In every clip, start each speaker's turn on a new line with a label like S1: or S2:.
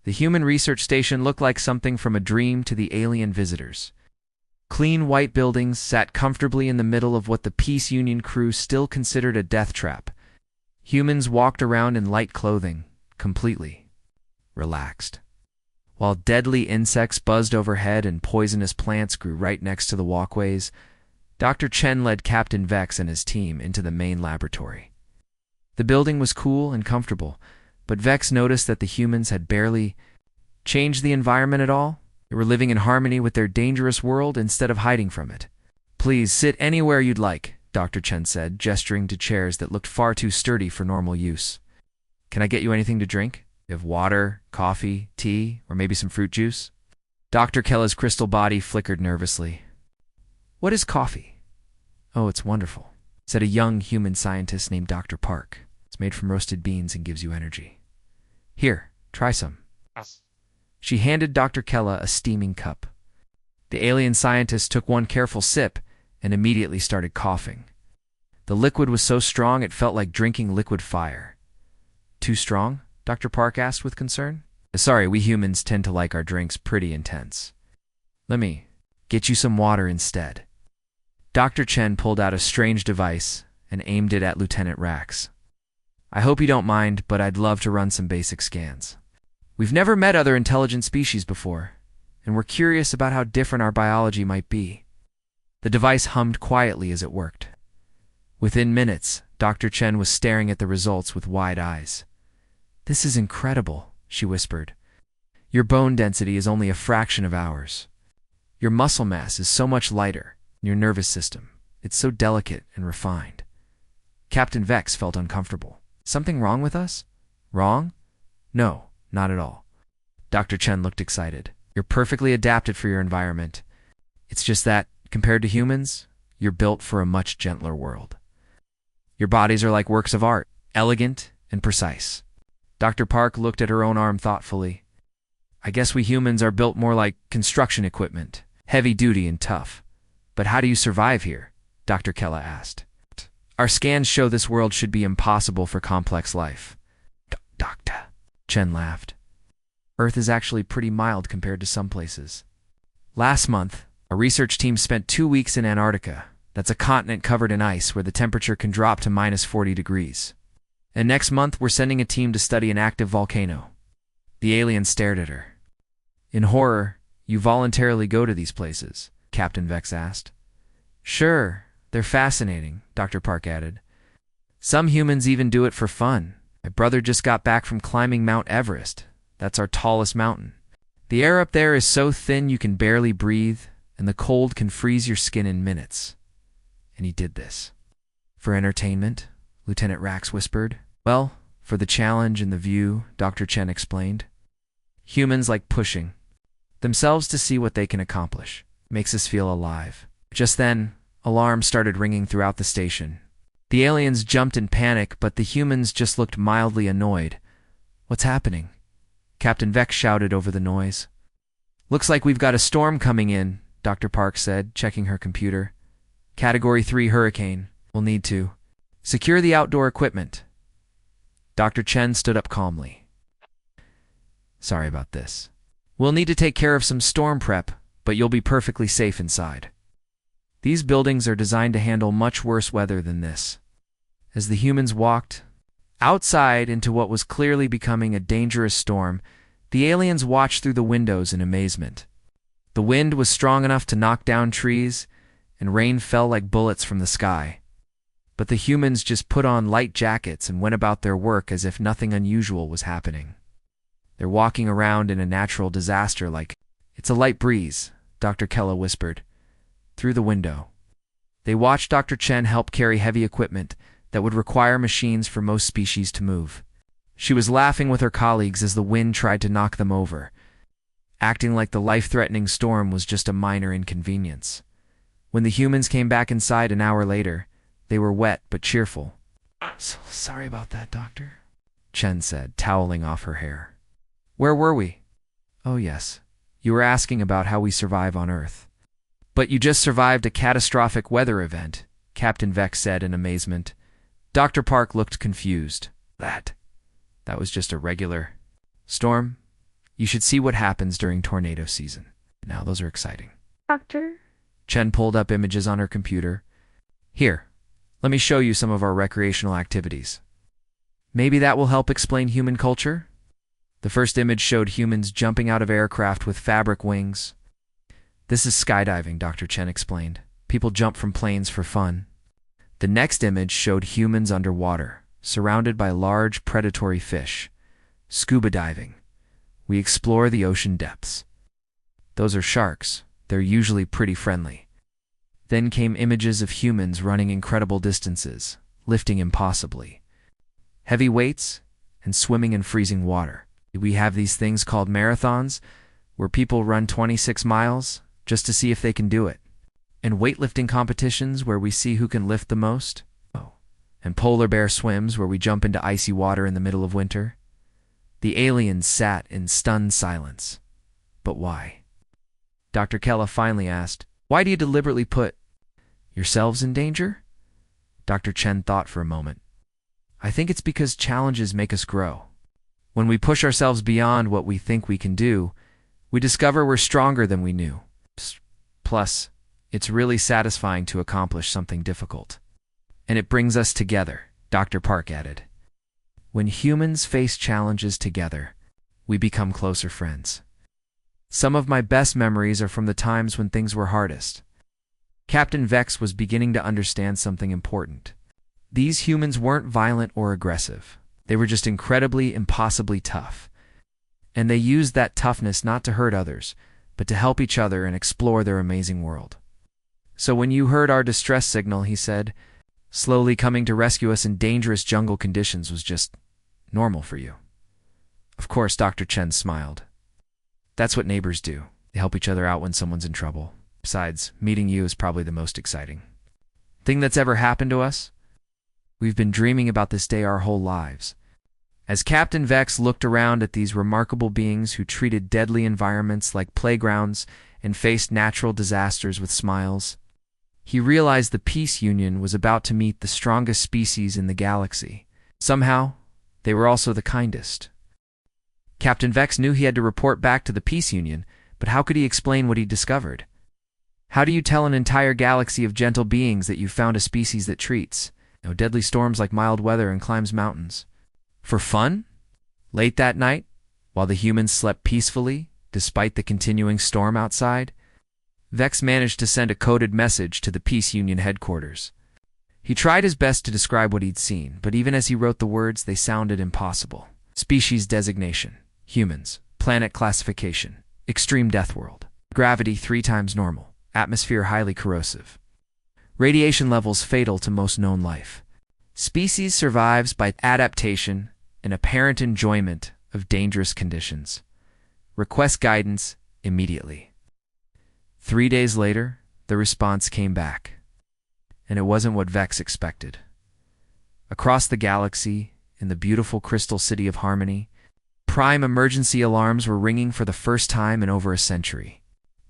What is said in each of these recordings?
S1: The human research station looked like something from a dream to the alien visitors. Clean white buildings sat comfortably in the middle of what the Peace Union crew still considered a death trap. Humans walked around in light clothing, completely relaxed, while deadly insects buzzed overhead and poisonous plants grew right next to the walkways. Dr. Chen led Captain Vex and his team into the main laboratory. The building was cool and comfortable, but Vex noticed that the humans had barely changed the environment at all. They were living in harmony with their dangerous world instead of hiding from it. "Please sit anywhere you'd like," Dr. Chen said, gesturing to chairs that looked far too sturdy for normal use. "Can I get you anything to drink? You have water, coffee, tea, or maybe some fruit juice?" Dr. Kella's crystal body flickered nervously. "What is coffee?" "Oh, it's wonderful," said a young human scientist named Dr. Park. "It's made from roasted beans and gives you energy. Here, try some." She handed Dr. Kella a steaming cup. The alien scientist took one careful sip and immediately started coughing. The liquid was so strong it felt like drinking liquid fire. "Too strong?" Dr. Park asked with concern. "Sorry, we humans tend to like our drinks pretty intense. Let me get you some water instead." Dr. Chen pulled out a strange device and aimed it at Lieutenant Rax. "I hope you don't mind, but I'd love to run some basic scans. We've never met other intelligent species before, and we're curious about how different our biology might be." The device hummed quietly as it worked. Within minutes, Dr. Chen was staring at the results with wide eyes. "This is incredible," she whispered. "Your bone density is only a fraction of ours. Your muscle mass is so much lighter, and your nervous system, it's so delicate and refined." Captain Vex felt uncomfortable. "Something wrong with us?" "Wrong? No, not at all." Dr. Chen looked excited. "You're perfectly adapted for your environment. It's just that, compared to humans, you're built for a much gentler world. Your bodies are like works of art, elegant and precise." Dr. Park looked at her own arm thoughtfully. "I guess we humans are built more like construction equipment, heavy-duty and tough. But how do you survive here?" Dr. Kella asked. "Our scans show this world should be impossible for complex life." Doctor, Chen laughed. "Earth is actually pretty mild compared to some places. Last month, a research team spent 2 weeks in Antarctica. That's a continent covered in ice where the temperature can drop to -40 degrees. And next month, we're sending a team to study an active volcano." The alien stared at her. "In horror, you voluntarily go to these places?" Captain Vex asked. "Sure, they're fascinating," Dr. Park added. "Some humans even do it for fun. My brother just got back from climbing Mount Everest. That's our tallest mountain. The air up there is so thin you can barely breathe, and the cold can freeze your skin in minutes. And he did this." "For entertainment?" Lieutenant Rax whispered. "Well, for the challenge and the view," Dr. Chen explained. "Humans like pushing themselves to see what they can accomplish. It makes us feel alive." Just then, alarms started ringing throughout the station. The aliens jumped in panic, but the humans just looked mildly annoyed. "What's happening?" Captain Vex shouted over the noise. "Looks like we've got a storm coming in," Dr. Park said, checking her computer. "Category 3 hurricane. We'll need to secure the outdoor equipment." Dr. Chen stood up calmly. "Sorry about this. We'll need to take care of some storm prep, but you'll be perfectly safe inside. These buildings are designed to handle much worse weather than this." As the humans walked outside into what was clearly becoming a dangerous storm, the aliens watched through the windows in amazement. The wind was strong enough to knock down trees, and rain fell like bullets from the sky. But the humans just put on light jackets and went about their work as if nothing unusual was happening. "They're walking around in a natural disaster like it's a light breeze," Dr. Kella whispered through the window. They watched Dr. Chen help carry heavy equipment that would require machines for most species to move. She was laughing with her colleagues as the wind tried to knock them over, acting like the life-threatening storm was just a minor inconvenience. When the humans came back inside an hour later, they were wet but cheerful. "So sorry about that, Doctor," Chen said, toweling off her hair. "Where were we?" "Oh yes, you were asking about how we survive on Earth." "But you just survived a catastrophic weather event," Captain Vex said in amazement. Dr. Park looked confused. That was just a regular storm? You should see what happens during tornado season. Now, those are exciting.
S2: Doctor?
S1: Chen pulled up images on her computer. Here, let me show you some of our recreational activities. Maybe that will help explain human culture? The first image showed humans jumping out of aircraft with fabric wings. This is skydiving, Dr. Chen explained. People jump from planes for fun. The next image showed humans underwater, surrounded by large predatory fish. Scuba diving. We explore the ocean depths. Those are sharks. They're usually pretty friendly. Then came images of humans running incredible distances, lifting impossibly. Heavy weights, and swimming in freezing water. We have these things called marathons, where people run 26 miles just to see if they can do it. And weightlifting competitions where we see who can lift the most. Oh. And polar bear swims where we jump into icy water in the middle of winter. The aliens sat in stunned silence. But why? Dr. Kella finally asked, "Why do you deliberately put yourselves in danger?" Dr. Chen thought for a moment. "I think it's because challenges make us grow. When we push ourselves beyond what we think we can do, we discover we're stronger than we knew. Plus, it's really satisfying to accomplish something difficult. And it brings us together," Dr. Park added. "When humans face challenges together, we become closer friends. Some of my best memories are from the times when things were hardest." Captain Vex was beginning to understand something important. These humans weren't violent or aggressive. They were just incredibly, impossibly tough. And they used that toughness not to hurt others, but to help each other and explore their amazing world. "So when you heard our distress signal," he said, "slowly coming to rescue us in dangerous jungle conditions was just normal for you." Of course, Dr. Chen smiled. "That's what neighbors do. They help each other out when someone's in trouble. Besides, meeting you is probably the most exciting thing that's ever happened to us. We've been dreaming about this day our whole lives." As Captain Vex looked around at these remarkable beings who treated deadly environments like playgrounds and faced natural disasters with smiles, he realized the Peace Union was about to meet the strongest species in the galaxy. Somehow, they were also the kindest. Captain Vex knew he had to report back to the Peace Union, but how could he explain what he discovered? How do you tell an entire galaxy of gentle beings that you found a species that treats deadly storms like mild weather and climbs mountains? For fun? Late that night, while the humans slept peacefully, despite the continuing storm outside, Vex managed to send a coded message to the Peace Union headquarters. He tried his best to describe what he'd seen, but even as he wrote the words, they sounded impossible. Species designation, humans, planet classification, extreme death world, gravity 3 times normal, atmosphere highly corrosive, radiation levels fatal to most known life. Species survives by adaptation and apparent enjoyment of dangerous conditions. Request guidance immediately. 3 days later, the response came back. And it wasn't what Vex expected. Across the galaxy, in the beautiful crystal city of Harmony, prime emergency alarms were ringing for the first time in over a century.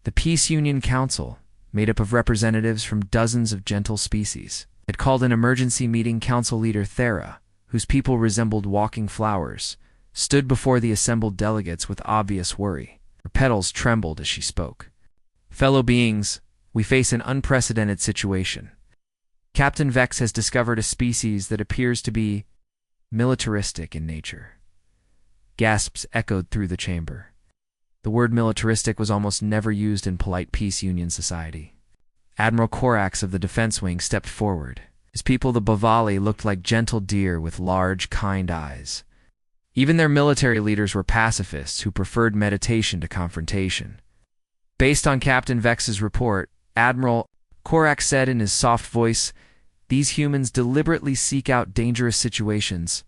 S1: The Peace Union Council, made up of representatives from dozens of gentle species, had called an emergency meeting. Council leader Thera, whose people resembled walking flowers, stood before the assembled delegates with obvious worry. Her petals trembled as she spoke. "Fellow beings, we face an unprecedented situation. Captain Vex has discovered a species that appears to be militaristic in nature." Gasps echoed through the chamber. The word militaristic was almost never used in polite Peace Union society. Admiral Korax of the Defense Wing stepped forward. His people, the Bavali, looked like gentle deer with large, kind eyes. Even their military leaders were pacifists who preferred meditation to confrontation. Based on Captain Vex's report, Admiral Korax said in his soft voice, "These humans deliberately seek out dangerous situations.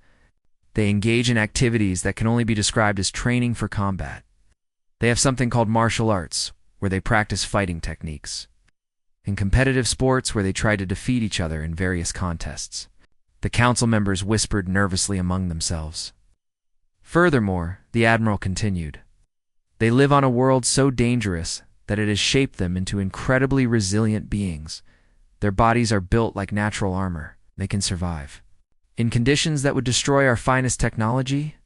S1: They engage in activities that can only be described as training for combat. They have something called martial arts, where they practice fighting techniques. In competitive sports where they try to defeat each other in various contests." The council members whispered nervously among themselves. Furthermore, the Admiral continued, "They live on a world so dangerous that it has shaped them into incredibly resilient beings. Their bodies are built like natural armor. They can survive in conditions that would destroy our finest technology."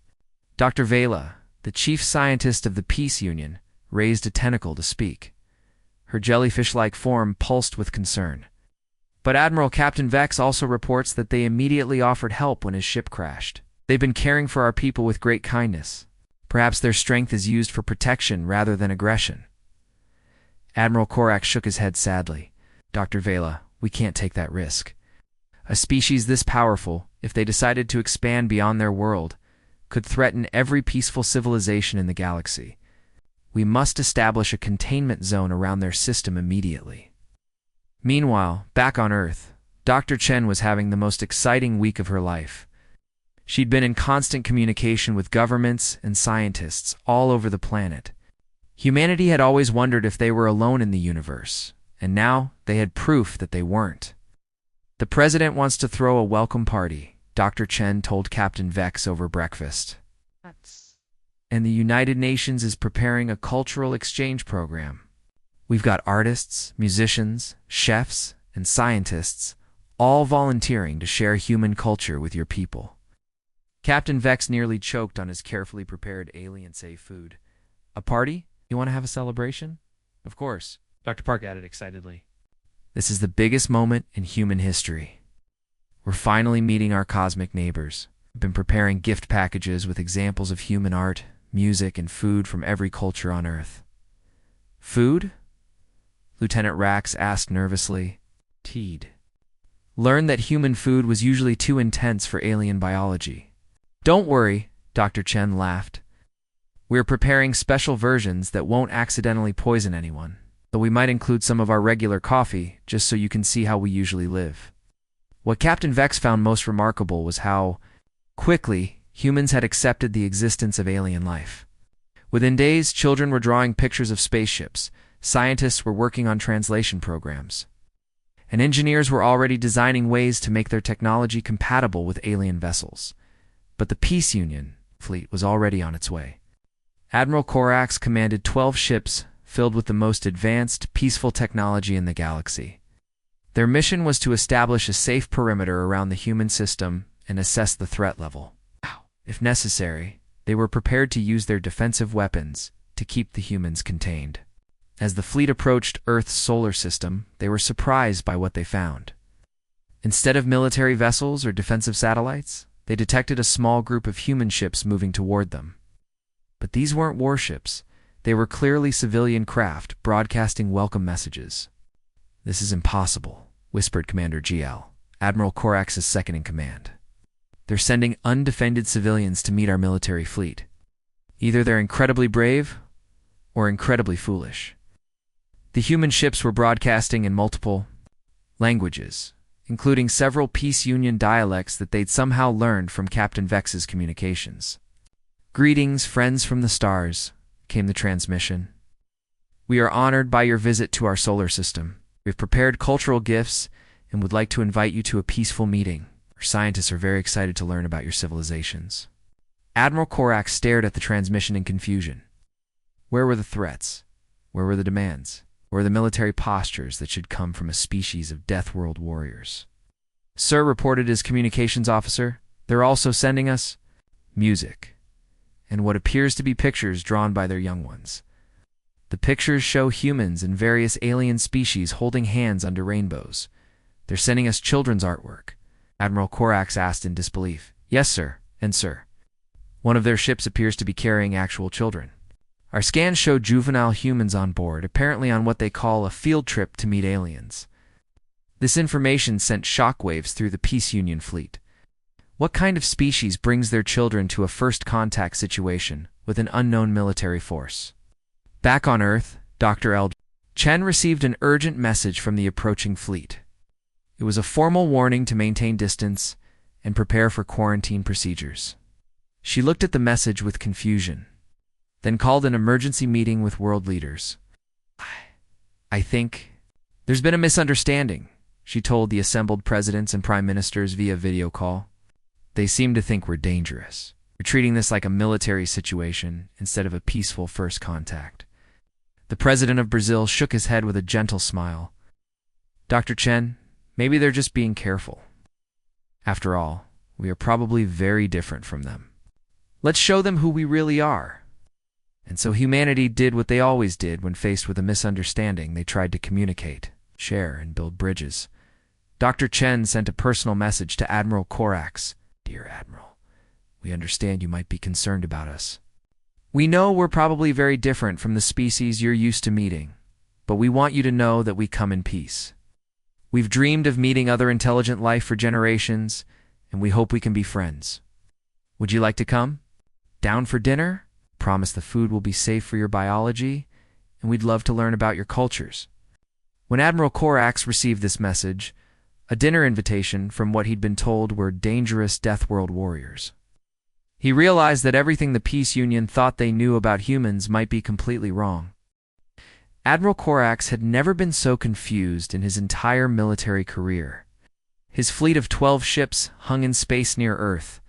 S1: Dr. Vela, The chief scientist of the Peace Union raised a tentacle to speak. Her jellyfish-like form pulsed with concern. But Admiral Captain Vex also reports that they immediately offered help when his ship crashed. They've been caring for our people with great kindness. Perhaps their strength is used for protection rather than aggression. Admiral Korak shook his head sadly. Dr. Vela, we can't take that risk. A species this powerful, if they decided to expand beyond their world, could threaten every peaceful civilization in the galaxy. We must establish a containment zone around their system immediately. Meanwhile, back on Earth, Dr. Chen was having the most exciting week of her life. She'd been in constant communication with governments and scientists all over the planet. Humanity had always wondered if they were alone in the universe, and now they had proof that they weren't. The president wants to throw a welcome party, Dr. Chen told Captain Vex over breakfast. And the United Nations is preparing a cultural exchange program. We've got artists, musicians, chefs, and scientists, all volunteering to share human culture with your people. Captain Vex nearly choked on his carefully prepared alien-safe food. A party? You want to have a celebration? Of course, Dr. Park added excitedly. This is the biggest moment in human history. We're finally meeting our cosmic neighbors. We've been preparing gift packages with examples of human art, music, and food from every culture on Earth. Food? Lieutenant Rax asked nervously. Teed learned that human food was usually too intense for alien biology. Don't worry, Dr. Chen laughed. We're preparing special versions that won't accidentally poison anyone, though we might include some of our regular coffee just so you can see how we usually live. What Captain Vex found most remarkable was how quickly humans had accepted the existence of alien life. Within days, children were drawing pictures of spaceships, scientists were working on translation programs, and engineers were already designing ways to make their technology compatible with alien vessels. But the Peace Union fleet was already on its way. Admiral Korax commanded 12 ships filled with the most advanced, peaceful technology in the galaxy. Their mission was to establish a safe perimeter around the human system and assess the threat level. If necessary, they were prepared to use their defensive weapons to keep the humans contained. As the fleet approached Earth's solar system, they were surprised by what they found. Instead of military vessels or defensive satellites, they detected a small group of human ships moving toward them. But these weren't warships. They were clearly civilian craft broadcasting welcome messages. This is impossible, whispered Commander GL, Admiral Korax's second-in-command. They're sending undefended civilians to meet our military fleet. Either they're incredibly brave or incredibly foolish. The human ships were broadcasting in multiple languages, including several Peace Union dialects that they'd somehow learned from Captain Vex's communications. Greetings, friends from the stars, came the transmission. We are honored by your visit to our solar system. We've prepared cultural gifts and would like to invite you to a peaceful meeting. Our scientists are very excited to learn about your civilizations. Admiral Korak stared at the transmission in confusion. Where were the threats? Where were the demands? Where were the military postures that should come from a species of Deathworld warriors? Sir, reported his communications officer, they're also sending us music, and what appears to be pictures drawn by their young ones. The pictures show humans and various alien species holding hands under rainbows. They're sending us children's artwork. Admiral Korax asked in disbelief. Yes, sir, and sir. One of their ships appears to be carrying actual children. Our scans show juvenile humans on board, apparently on what they call a field trip to meet aliens. This information sent shockwaves through the Peace Union fleet. What kind of species brings their children to a first contact situation with an unknown military force? Back on Earth, Dr. L. Chen received an urgent message from the approaching fleet. It was a formal warning to maintain distance and prepare for quarantine procedures. She looked at the message with confusion, then called an emergency meeting with world leaders. I think there's been a misunderstanding, she told the assembled presidents and prime ministers via video call. They seem to think we're dangerous. We're treating this like a military situation instead of a peaceful first contact. The president of Brazil shook his head with a gentle smile. Dr. Chen, maybe they're just being careful. After all, we are probably very different from them. Let's show them who we really are. And so humanity did what they always did when faced with a misunderstanding. They tried to communicate, share, and build bridges. Dr. Chen sent a personal message to Admiral Corax. Dear Admiral, we understand you might be concerned about us. We know we're probably very different from the species you're used to meeting, but we want you to know that we come in peace. We've dreamed of meeting other intelligent life for generations, and we hope we can be friends. Would you like to come? Down for dinner? Promise the food will be safe for your biology, and we'd love to learn about your cultures. When Admiral Corax received this message, a dinner invitation from what he'd been told were dangerous Deathworld warriors, he realized that everything the Peace Union thought they knew about humans might be completely wrong. Admiral Corax had never been so confused in his entire military career. His fleet of 12 ships hung in space near Earth,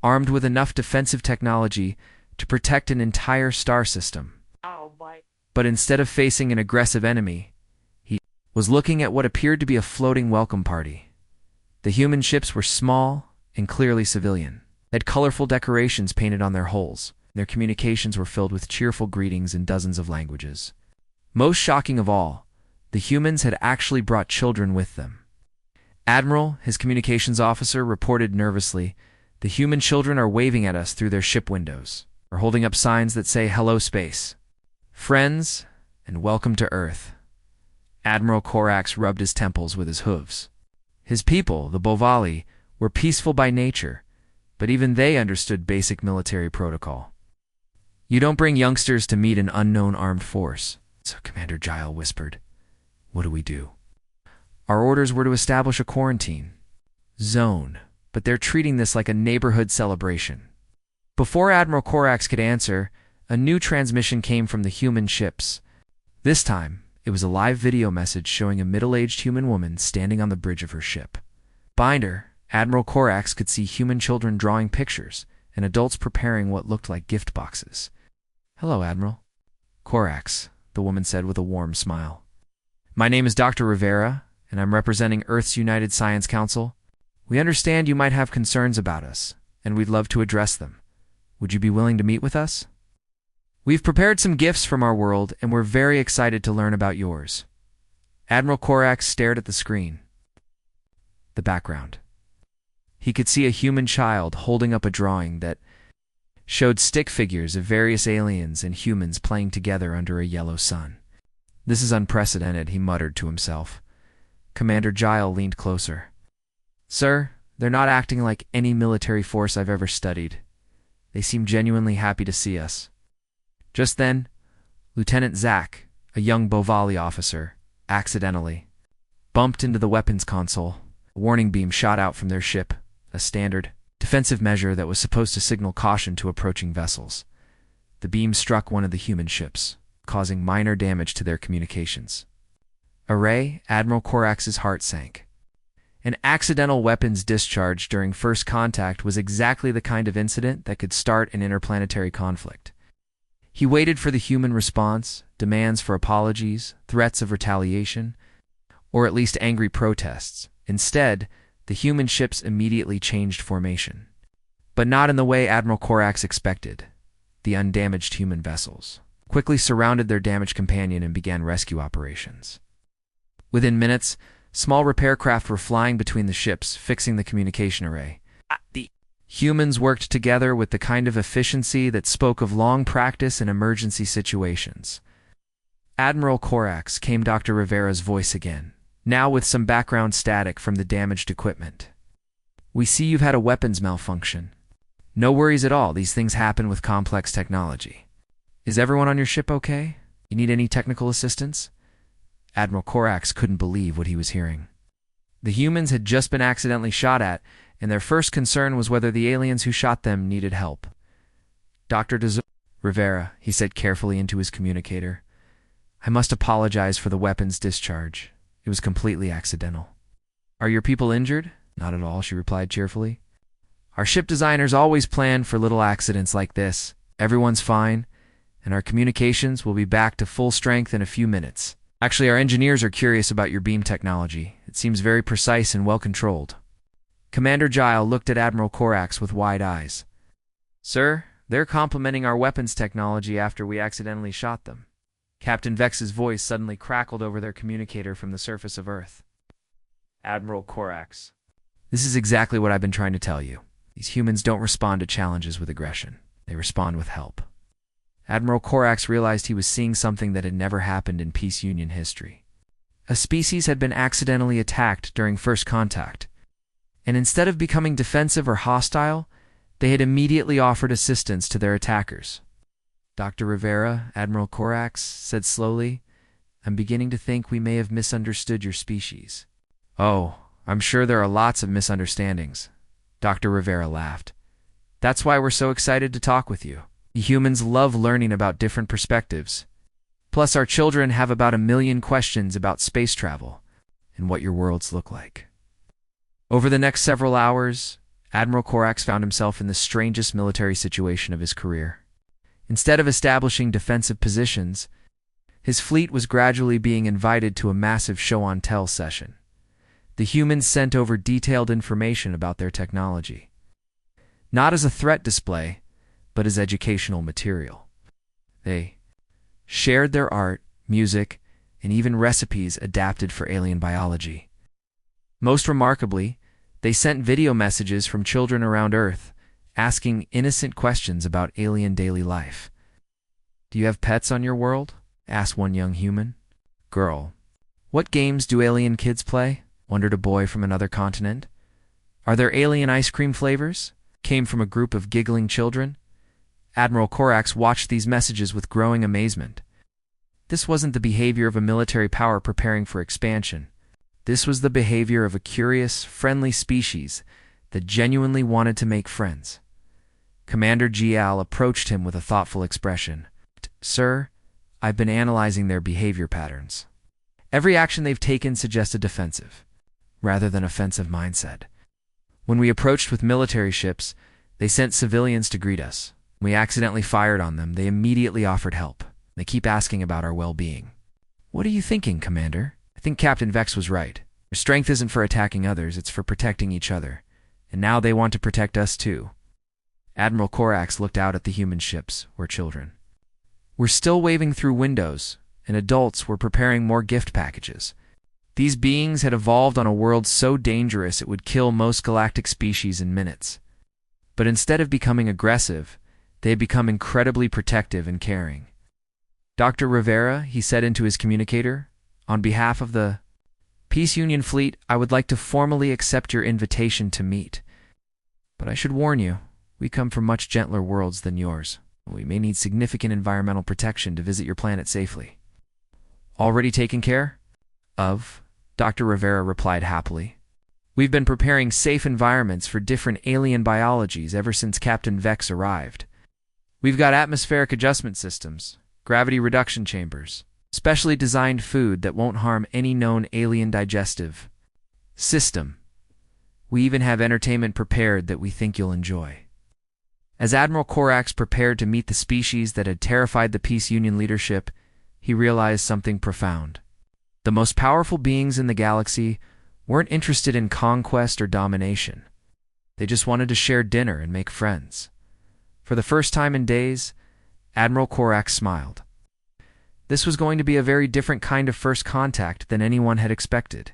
S1: armed with enough defensive technology to protect an entire star system. But instead of facing an aggressive enemy, he was looking at what appeared to be a floating welcome party. The human ships were small and clearly civilian, had colorful decorations painted on their hulls. Their communications were filled with cheerful greetings in dozens of languages. Most shocking of all, the humans had actually brought children with them. Admiral, his communications officer, reported nervously, "The human children are waving at us through their ship windows, or holding up signs that say, 'Hello, space. Friends, and welcome to Earth.'" Admiral Corax rubbed his temples with his hooves. His people, the Bovali, were peaceful by nature, but even they understood basic military protocol. "You don't bring youngsters to meet an unknown armed force," so Commander Gile whispered. "What do we do?" "Our orders were to establish a quarantine zone, but they're treating this like a neighborhood celebration." Before Admiral Corax could answer, a new transmission came from the human ships. This time, it was a live video message showing a middle-aged human woman standing on the bridge of her ship. Behind her, Admiral Corax could see human children drawing pictures and adults preparing what looked like gift boxes. "Hello, Admiral." "Corax," the woman said with a warm smile. "My name is Dr. Rivera, and I'm representing Earth's United Science Council. We understand you might have concerns about us, and we'd love to address them. Would you be willing to meet with us? We've prepared some gifts from our world, and we're very excited to learn about yours." Admiral Corax stared at the screen. The background. He could see a human child holding up a drawing that showed stick figures of various aliens and humans playing together under a yellow sun. "This is unprecedented," he muttered to himself. Commander Gile leaned closer. "Sir, they're not acting like any military force I've ever studied. They seem genuinely happy to see us." Just then, Lieutenant Zack, a young Bovali officer, accidentally bumped into the weapons console. A warning beam shot out from their ship, a standard defensive measure that was supposed to signal caution to approaching vessels. The beam struck one of the human ships, causing minor damage to their communications. Array, Admiral Corax's heart sank. An accidental weapons discharge during first contact was exactly the kind of incident that could start an interplanetary conflict. He waited for the human response, demands for apologies, threats of retaliation, or at least angry protests. Instead, the human ships immediately changed formation. But not in the way Admiral Corax expected. The undamaged human vessels quickly surrounded their damaged companion and began rescue operations. Within minutes, small repair craft were flying between the ships, fixing the communication array. The humans worked together with the kind of efficiency that spoke of long practice in emergency situations. "Admiral Corax," came Dr. Rivera's voice again, now with some background static from the damaged equipment. "We see you've had a weapons malfunction. No worries at all, these things happen with complex technology. Is everyone on your ship okay? You need any technical assistance?" Admiral Corax couldn't believe what he was hearing. The humans had just been accidentally shot at, and their first concern was whether the aliens who shot them needed help. "Dr. Rivera," he said carefully into his communicator, "I must apologize for the weapons discharge. It was completely accidental." "Are your people injured?" "Not at all," she replied cheerfully. "Our ship designers always plan for little accidents like this. Everyone's fine, and our communications will be back to full strength in a few minutes. Actually, our engineers are curious about your beam technology. It seems very precise and well-controlled." Commander Gile looked at Admiral Corax with wide eyes. "Sir, They're complimenting our weapons technology after we accidentally shot them. Captain Vex's voice suddenly crackled over their communicator from the surface of Earth. Admiral Corax. This is exactly what I've been trying to tell you. These humans don't respond to challenges with aggression. They respond with help. Admiral Corax realized he was seeing something that had never happened in Peace Union history. A species had been accidentally attacked during first contact, and instead of becoming defensive or hostile, they had immediately offered assistance to their attackers. Dr. Rivera, Admiral Corax, said slowly, I'm beginning to think we may have misunderstood your species. Oh, I'm sure there are lots of misunderstandings. Dr. Rivera laughed. That's why we're so excited to talk with you. Humans love learning about different perspectives. Plus, our children have about 1 million questions about space travel and what your worlds look like. Over the next several hours, Admiral Corax found himself in the strangest military situation of his career. Instead of establishing defensive positions, his fleet was gradually being invited to a massive show-on-tell session. The humans sent over detailed information about their technology, not as a threat display, but as educational material. They shared their art, music, and even recipes adapted for alien biology. Most remarkably, they sent video messages from children around Earth, asking innocent questions about alien daily life. Do you have pets on your world? Asked one young human. Girl. What games do alien kids play? Wondered a boy from another continent. Are there alien ice cream flavors? Came from a group of giggling children. Admiral Corax watched these messages with growing amazement. This wasn't the behavior of a military power preparing for expansion. This was the behavior of a curious, friendly species that genuinely wanted to make friends. Commander Gial approached him with a thoughtful expression. Sir, I've been analyzing their behavior patterns. Every action they've taken suggests a defensive, rather than offensive mindset. When we approached with military ships, they sent civilians to greet us. When we accidentally fired on them, they immediately offered help. They keep asking about our well-being. What are you thinking, Commander? I think Captain Vex was right. Their strength isn't for attacking others, it's for protecting each other. And now they want to protect us too. Admiral Corax looked out at the human ships, or children. We're still waving through windows, and adults were preparing more gift packages. These beings had evolved on a world so dangerous it would kill most galactic species in minutes. But instead of becoming aggressive, they had become incredibly protective and caring. Dr. Rivera, he said into his communicator, on behalf of the Peace Union fleet, I would like to formally accept your invitation to meet. But I should warn you, we come from much gentler worlds than yours. We may need significant environmental protection to visit your planet safely. Already taken care of? Dr. Rivera replied happily. We've been preparing safe environments for different alien biologies ever since Captain Vex arrived. We've got atmospheric adjustment systems, gravity reduction chambers, specially designed food that won't harm any known alien digestive system. We even have entertainment prepared that we think you'll enjoy. As Admiral Corax prepared to meet the species that had terrified the Peace Union leadership, he realized something profound. The most powerful beings in the galaxy weren't interested in conquest or domination. They just wanted to share dinner and make friends. For the first time in days, Admiral Corax smiled. This was going to be a very different kind of first contact than anyone had expected.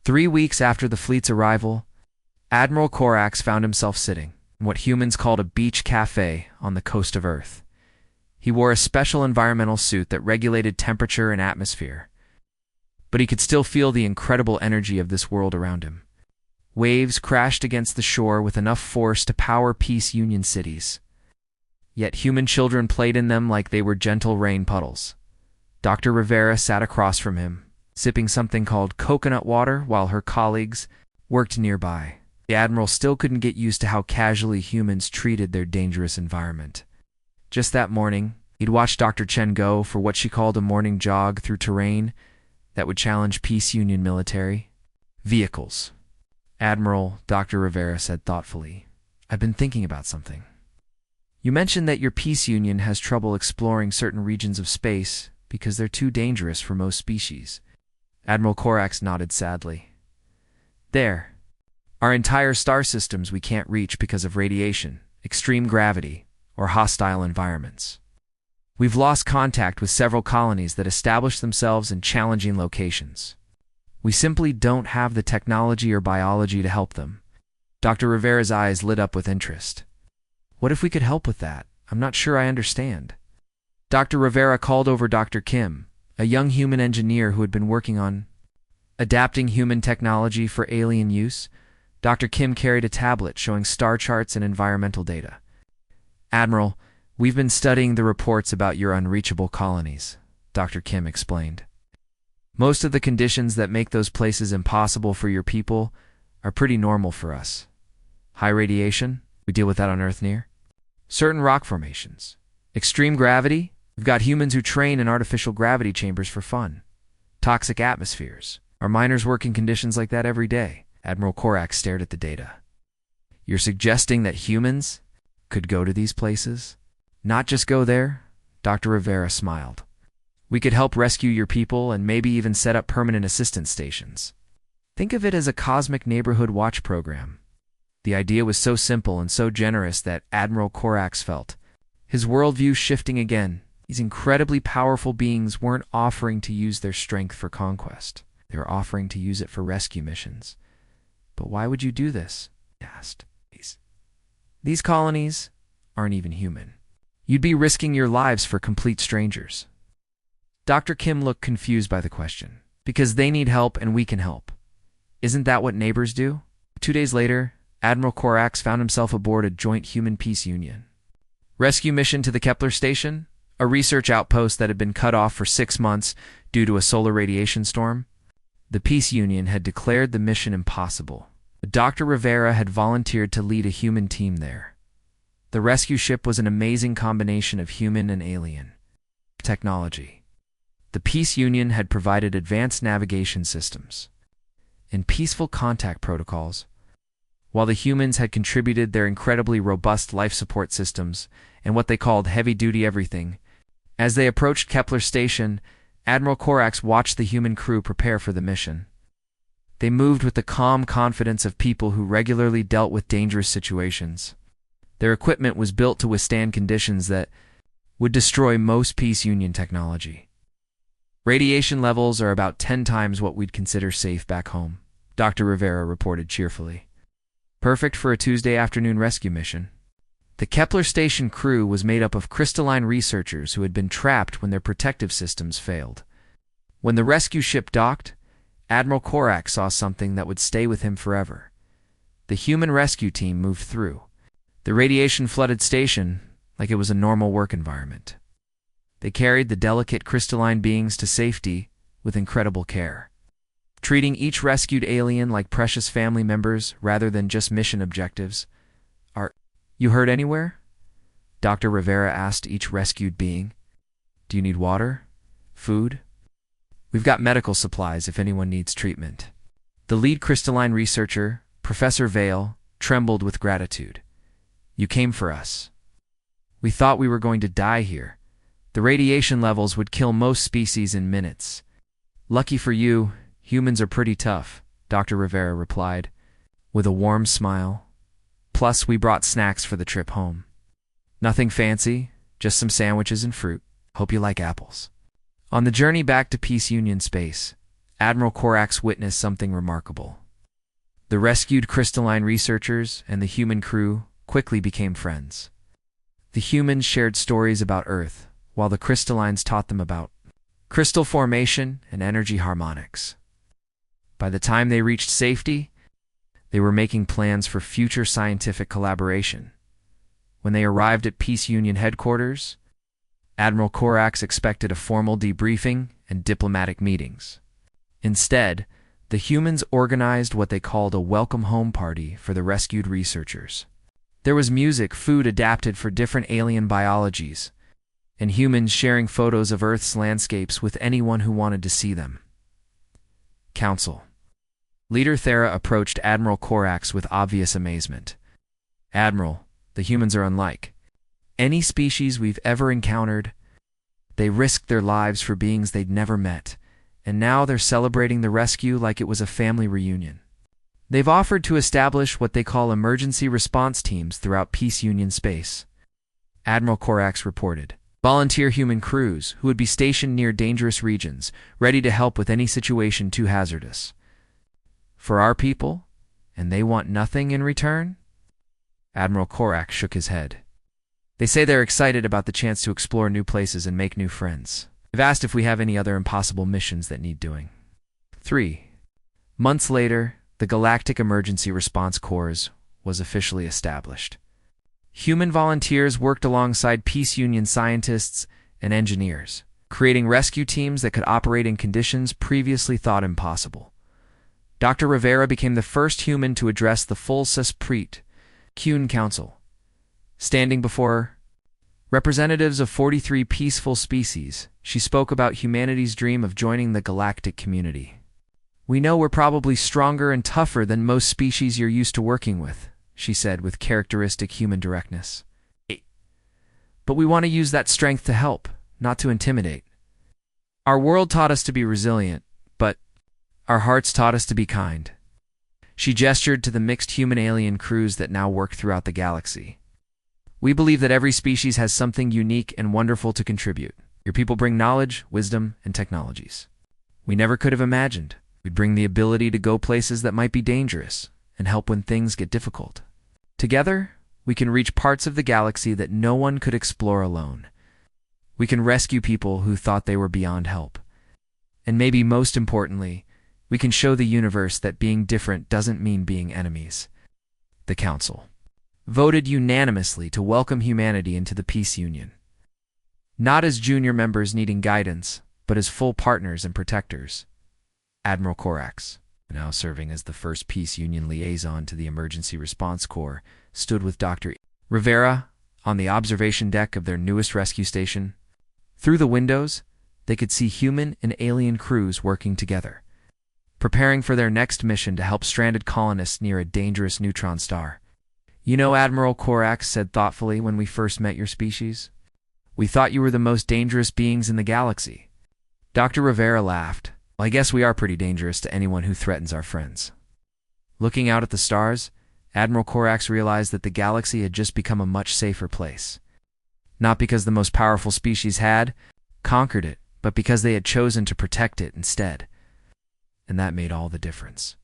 S1: 3 weeks after the fleet's arrival, Admiral Corax found himself sitting in what humans called a beach cafe on the coast of Earth. He wore a special environmental suit that regulated temperature and atmosphere, but he could still feel the incredible energy of this world around him. Waves crashed against the shore with enough force to power Peace Union cities. Yet human children played in them like they were gentle rain puddles. Dr. Rivera sat across from him, sipping something called coconut water while her colleagues worked nearby. The Admiral still couldn't get used to how casually humans treated their dangerous environment. Just that morning, he'd watched Dr. Chen go for what she called a morning jog through terrain that would challenge Peace Union military vehicles. Admiral, Dr. Rivera said thoughtfully, I've been thinking about something. You mentioned that your Peace Union has trouble exploring certain regions of space because they're too dangerous for most species. Admiral Corax nodded sadly. There. Our entire star systems we can't reach because of radiation, extreme gravity, or hostile environments. We've lost contact with several colonies that established themselves in challenging locations. We simply don't have the technology or biology to help them." Dr. Rivera's eyes lit up with interest. "What if we could help with that? I'm not sure I understand." Dr. Rivera called over Dr. Kim, a young human engineer who had been working on adapting human technology for alien use. Dr. Kim carried a tablet showing star charts and environmental data. "Admiral, we've been studying the reports about your unreachable colonies," Dr. Kim explained. "Most of the conditions that make those places impossible for your people are pretty normal for us. High radiation, we deal with that on Earth near. Certain rock formations. Extreme gravity, we've got humans who train in artificial gravity chambers for fun. Toxic atmospheres. Our miners work in conditions like that every day." Admiral Korak stared at the data. "You're suggesting that humans could go to these places? Not just go there?" Dr. Rivera smiled. "We could help rescue your people and maybe even set up permanent assistance stations. Think of it as a cosmic neighborhood watch program." The idea was so simple and so generous that Admiral Korax felt his worldview shifting again. These incredibly powerful beings weren't offering to use their strength for conquest. They were offering to use it for rescue missions. "But why would you do this?" he asked. These colonies aren't even human. You'd be risking your lives for complete strangers." Dr. Kim looked confused by the question. "Because they need help and we can help. Isn't that what neighbors do?" 2 days later, Admiral Korax found himself aboard a joint human peace union rescue mission to the Kepler station, a research outpost that had been cut off for 6 months due to a solar radiation storm. The peace union had declared the mission impossible. Dr. Rivera had volunteered to lead a human team there. The rescue ship was an amazing combination of human and alien technology. The peace union had provided advanced navigation systems and peaceful contact protocols, while the humans had contributed their incredibly robust life support systems and what they called heavy-duty everything. As they approached Kepler Station, Admiral Korax watched the human crew prepare for the mission. They moved with the calm confidence of people who regularly dealt with dangerous situations. Their equipment was built to withstand conditions that would destroy most Peace Union technology. "Radiation levels are about 10 times what we'd consider safe back home," Dr. Rivera reported cheerfully. "Perfect for a Tuesday afternoon rescue mission." The Kepler station crew was made up of crystalline researchers who had been trapped when their protective systems failed. When the rescue ship docked, Admiral Korak saw something that would stay with him forever. The human rescue team moved through the radiation-flooded station like it was a normal work environment. They carried the delicate crystalline beings to safety with incredible care, treating each rescued alien like precious family members rather than just mission objectives. "You hurt anywhere?" Dr. Rivera asked each rescued being. "Do you need water? Food? We've got medical supplies if anyone needs treatment." The lead crystalline researcher, Professor Vale, trembled with gratitude. "You came for us. We thought we were going to die here. The radiation levels would kill most species in minutes. Lucky for you, humans are pretty tough," Dr. Rivera replied, with a warm smile. "Plus, we brought snacks for the trip home. Nothing fancy, just some sandwiches and fruit. Hope you like apples." On the journey back to Peace Union space, Admiral Korax witnessed something remarkable. The rescued crystalline researchers and the human crew quickly became friends. The humans shared stories about Earth, while the crystallines taught them about crystal formation and energy harmonics. By the time they reached safety, they were making plans for future scientific collaboration. When they arrived at Peace Union headquarters, Admiral Korax expected a formal debriefing and diplomatic meetings. Instead, the humans organized what they called a welcome home party for the rescued researchers. There was music, food adapted for different alien biologies, and humans sharing photos of Earth's landscapes with anyone who wanted to see them. Council. Leader Thera approached Admiral Korax with obvious amazement. "Admiral, the humans are unlike any species we've ever encountered. They risked their lives for beings they'd never met, and now they're celebrating the rescue like it was a family reunion. They've offered to establish what they call emergency response teams throughout Peace Union space. Admiral Corax reported. Volunteer human crews who would be stationed near dangerous regions, ready to help with any situation too hazardous. For our people? And they want nothing in return? Admiral Corax shook his head. They say they're excited about the chance to explore new places and make new friends. They've asked if we have any other impossible missions that need doing. 3 months later, the Galactic Emergency Response Corps was officially established. Human volunteers worked alongside Peace Union scientists and engineers, creating rescue teams that could operate in conditions previously thought impossible. Dr. Rivera became the first human to address the full Cesprit Cune Council. Standing before representatives of 43 peaceful species, she spoke about humanity's dream of joining the galactic community. We know we're probably stronger and tougher than most species you're used to working with, she said with characteristic human directness. But we want to use that strength to help, not to intimidate. Our world taught us to be resilient, but our hearts taught us to be kind. She gestured to the mixed human-alien crews that now work throughout the galaxy. We believe that every species has something unique and wonderful to contribute. Your people bring knowledge, wisdom, and technologies we never could have imagined. We bring the ability to go places that might be dangerous and help when things get difficult. Together, we can reach parts of the galaxy that no one could explore alone. We can rescue people who thought they were beyond help. And maybe most importantly, we can show the universe that being different doesn't mean being enemies. The Council voted unanimously to welcome humanity into the Peace Union. Not as junior members needing guidance, but as full partners and protectors. Admiral Corax, now serving as the first Peace Union liaison to the Emergency Response Corps, stood with Dr. Rivera on the observation deck of their newest rescue station. Through the windows, they could see human and alien crews working together, preparing for their next mission to help stranded colonists near a dangerous neutron star. You know, Admiral Corax said thoughtfully when we first met your species, we thought you were the most dangerous beings in the galaxy. Dr. Rivera laughed. Well, I guess we are pretty dangerous to anyone who threatens our friends. Looking out at the stars, Admiral Corax realized that the galaxy had just become a much safer place. Not because the most powerful species had conquered it, but because they had chosen to protect it instead. And that made all the difference.